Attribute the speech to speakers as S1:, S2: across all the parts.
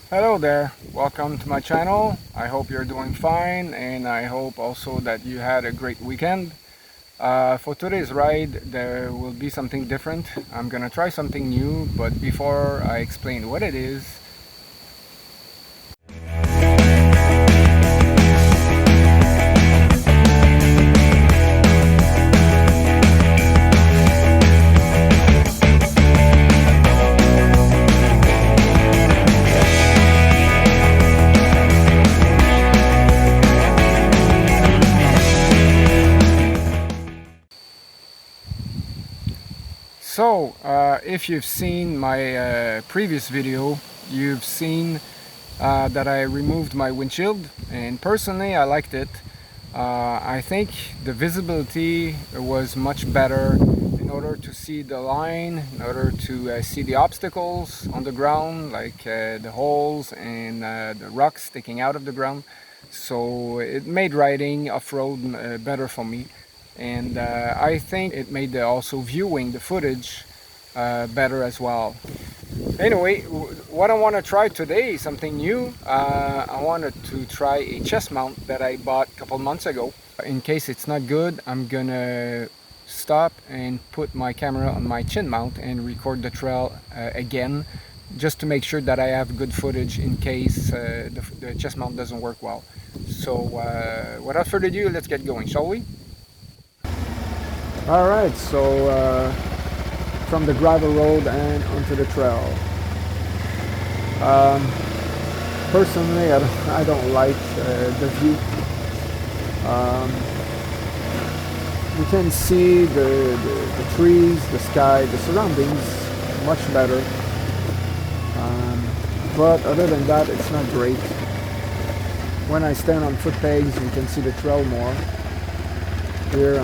S1: Hello there, welcome to my channel. I hope you're doing fine, and I hope also that you had a great weekend. For today's ride there will be something different. I'm gonna try something new, but before I explain what it is, if you've seen my previous video, you've seen that I removed my windshield, and personally I liked it. I think the visibility was much better in order to see the line, in order to see the obstacles on the ground, like the holes and the rocks sticking out of the ground. So it made riding off-road better for me, and I think it made also viewing the footage better as well. Anyway, what I want to try today is something new. I wanted to try a chest mount that I bought a couple months ago. In case it's not good, I'm gonna stop and put my camera on my chin mount and record the trail again, just to make sure that I have good footage in case the chest mount doesn't work well. So without further ado, let's get going, shall we? Alright, so from the gravel road and onto the trail. Personally, I don't like the view. You can see the trees, the sky, the surroundings much better. But other than that, it's not great. When I stand on foot pegs, you can see the trail more. Here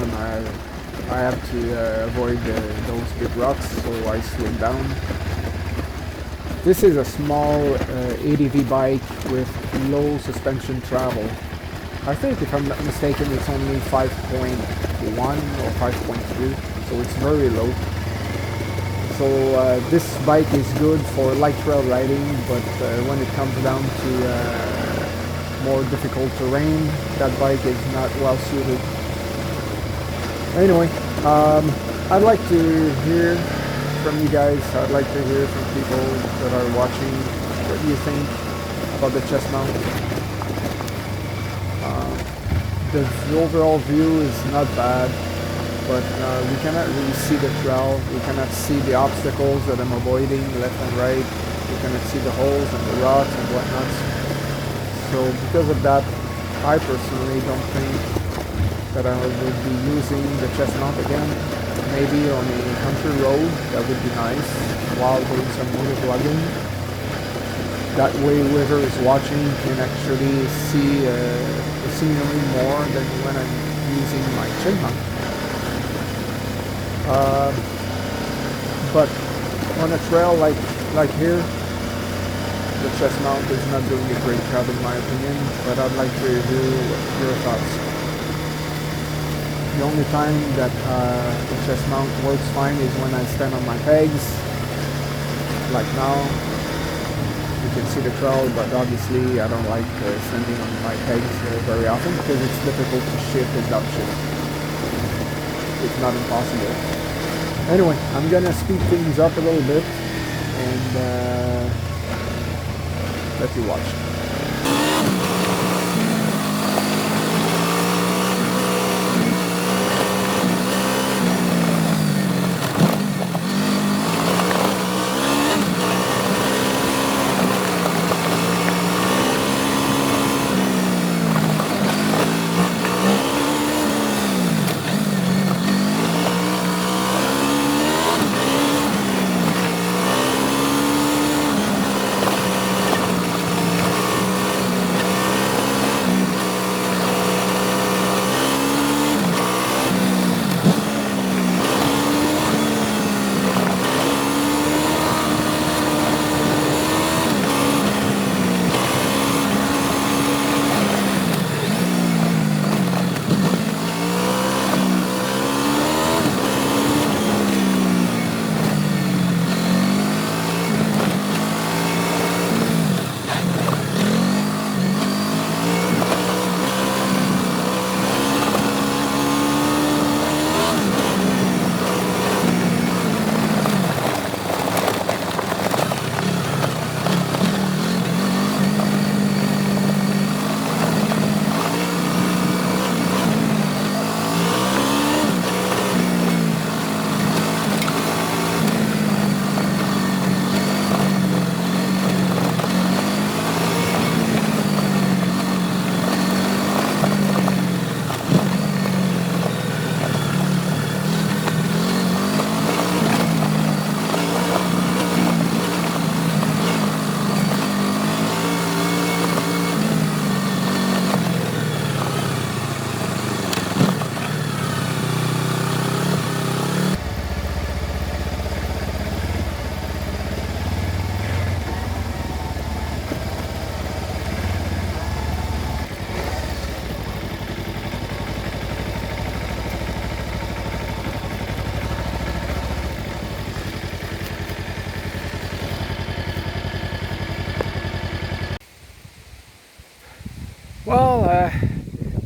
S1: I have to avoid those big rocks, so I slow down. This is a small ADV bike with low suspension travel. I think, if I'm not mistaken, it's only 5.1 or 5.3, so it's very low. So this bike is good for light trail riding, but when it comes down to more difficult terrain, that bike is not well suited. Anyway, I'd like to hear from you guys. I'd like to hear from people that are watching. What do you think about the chest mount? The overall view is not bad, but we cannot really see the trail. We cannot see the obstacles that I'm avoiding left and right. We cannot see the holes and the rocks and whatnot. So because of that, I personally don't think that I would be using the chest mount again. Maybe on a country road, that would be nice, while doing some motor vlogging. That way whoever is watching can actually see the scenery more than when I'm using my chin mount. But on a trail like here, the chest mount is not doing a great job in my opinion, but I'd like to hear your thoughts. The only time that the chest mount works fine is when I stand on my pegs, like now. You can see the trail, but obviously I don't like standing on my pegs very often because it's difficult to shift and downshift. It's not impossible. Anyway, I'm gonna speed things up a little bit and let you watch.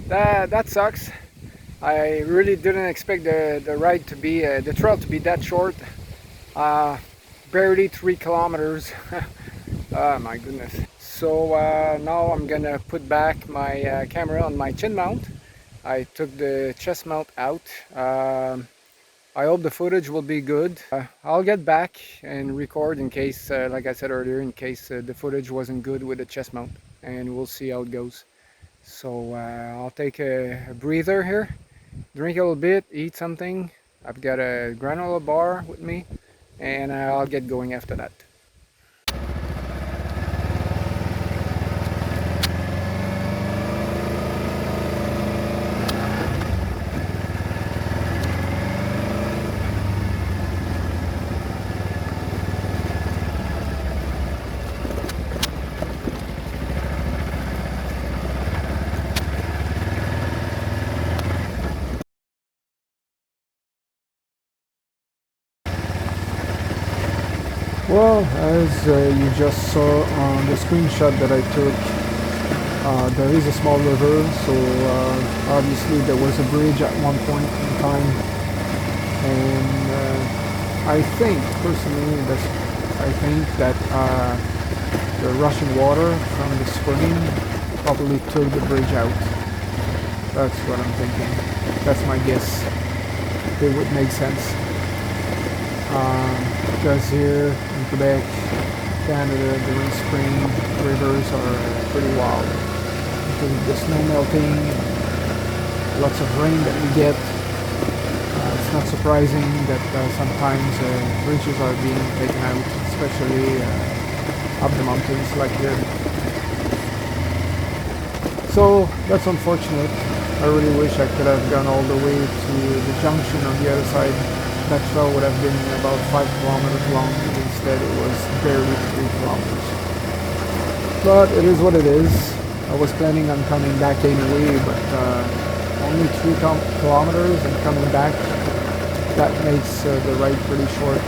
S1: that sucks. I really didn't expect the ride to be the trail to be that short. Barely 3 kilometers. Oh my goodness. So now I'm gonna put back my camera on my chin mount. I took the chest mount out. I hope the footage will be good. I'll get back and record in case, like I said earlier, in case the footage wasn't good with the chest mount, and we'll see how it goes. So I'll take a breather here, drink a little bit, eat something. I've got a granola bar with me, and I'll get going after that. Well, as you just saw on the screenshot that I took, there is a small river, so obviously there was a bridge at one point in time, and I think, personally, I think that the rushing water from the spring probably took the bridge out. That's what I'm thinking. That's my guess. It would make sense. Because here in Quebec, Canada, during spring, rivers are pretty wild. Because of the snow melting, lots of rain that we get. It's not surprising that sometimes bridges are being taken out, especially up the mountains like here. So that's unfortunate. I really wish I could have gone all the way to the junction on the other side. That trail would have been about 5 kilometers long, and instead it was barely 3 kilometers. But it is what it is. I was planning on coming back anyway, but only 3 kilometers and coming back, that makes the ride pretty short.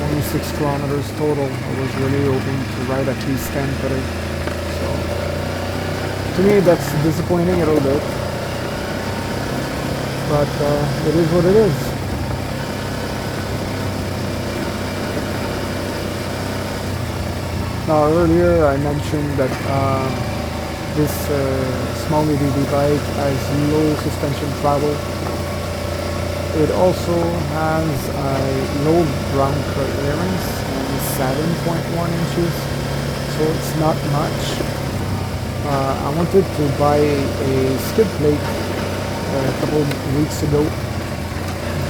S1: Only 6 kilometers total. I was really hoping to ride at least 10 today. So to me that's disappointing a little bit. But it is what it is. Now earlier I mentioned that this small UTV bike has low suspension travel. It also has a low ground clearance and 7.1 inches, so it's not much. I wanted to buy a skid plate a couple of weeks ago,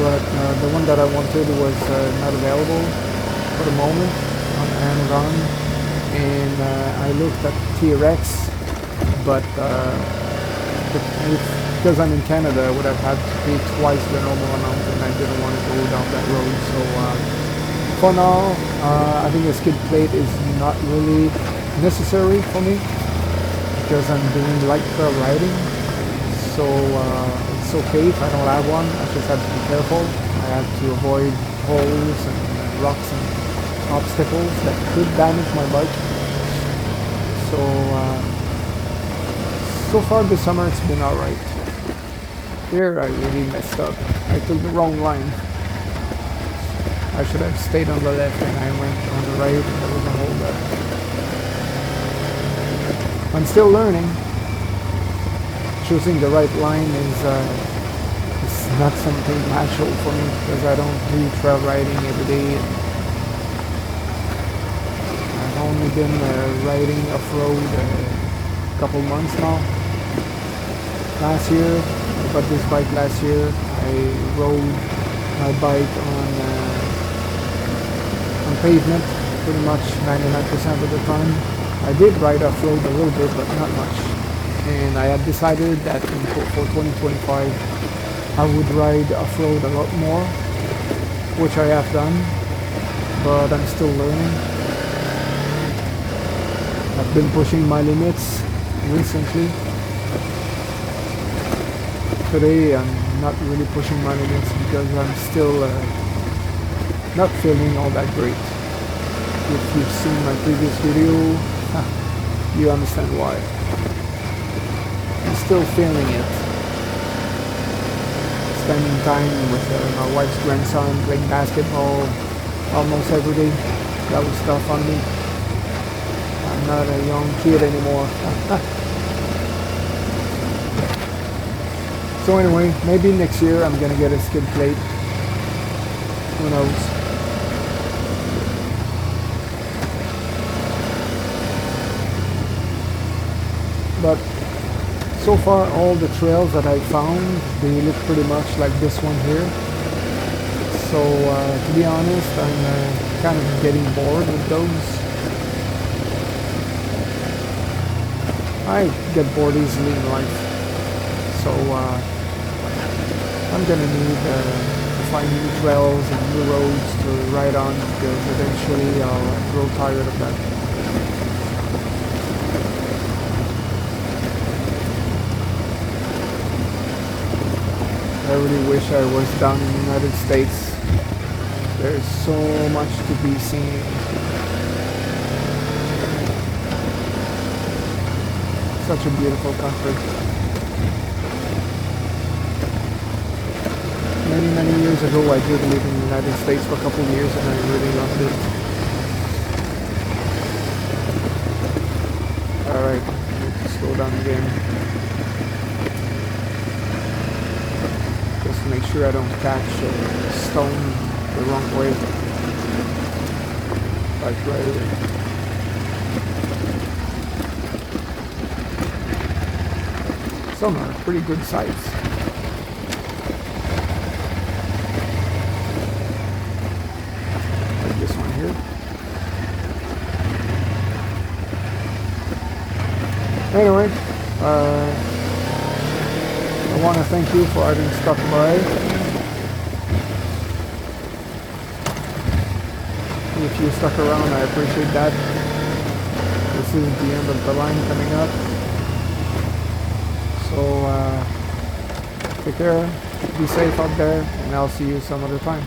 S1: but the one that I wanted was not available for the moment on Amazon, and I looked at T-Rex, but because I'm in Canada, I would have had to pay twice the normal amount, and I didn't want to go down that road. So for now, I think a skid plate is not really necessary for me because I'm doing light trail riding. So it's okay if I don't have one. I just have to be careful. I have to avoid holes and rocks and obstacles that could damage my bike. So far this summer it's been alright. Here I really messed up. I took the wrong line. I should have stayed on the left and I went on the right, and there was a hole there. I'm still learning. Choosing the right line is not something natural for me because I don't do trail riding every day. I've only been riding off-road a couple months now. Last year, I bought this bike last year. I rode my bike on pavement pretty much 99% of the time. I did ride off-road a little bit, but not much. And I had decided that for 2025 I would ride off-road a lot more, which I have done, but I'm still learning. I've been pushing my limits recently. Today I'm not really pushing my limits because I'm still not feeling all that great. If you've seen my previous video, you understand why. still feeling it. Spending time with my wife's grandson, playing basketball almost every day. That was tough on me. I'm not a young kid anymore. So anyway, maybe next year I'm gonna get a skid plate. Who knows? But so far all the trails that I found, they look pretty much like this one here. So to be honest, I'm kind of getting bored with those. I get bored easily in life. So I'm gonna need to find new trails and new roads to ride on, because eventually I'll grow tired of that. I really wish I was down in the United States. There's so much to be seen. Such a beautiful country. Many years ago I did live in the United States for a couple of years and I really loved it. Alright, I need to slow down again. Just to make sure I don't catch a stone the wrong way. Like right here. Some are pretty good sights. Like this one here. Anyway, I want to thank you for having stuck by. If you stuck around, I appreciate that. This is the end of the line coming up. So take care, be safe out there, and I'll see you some other time.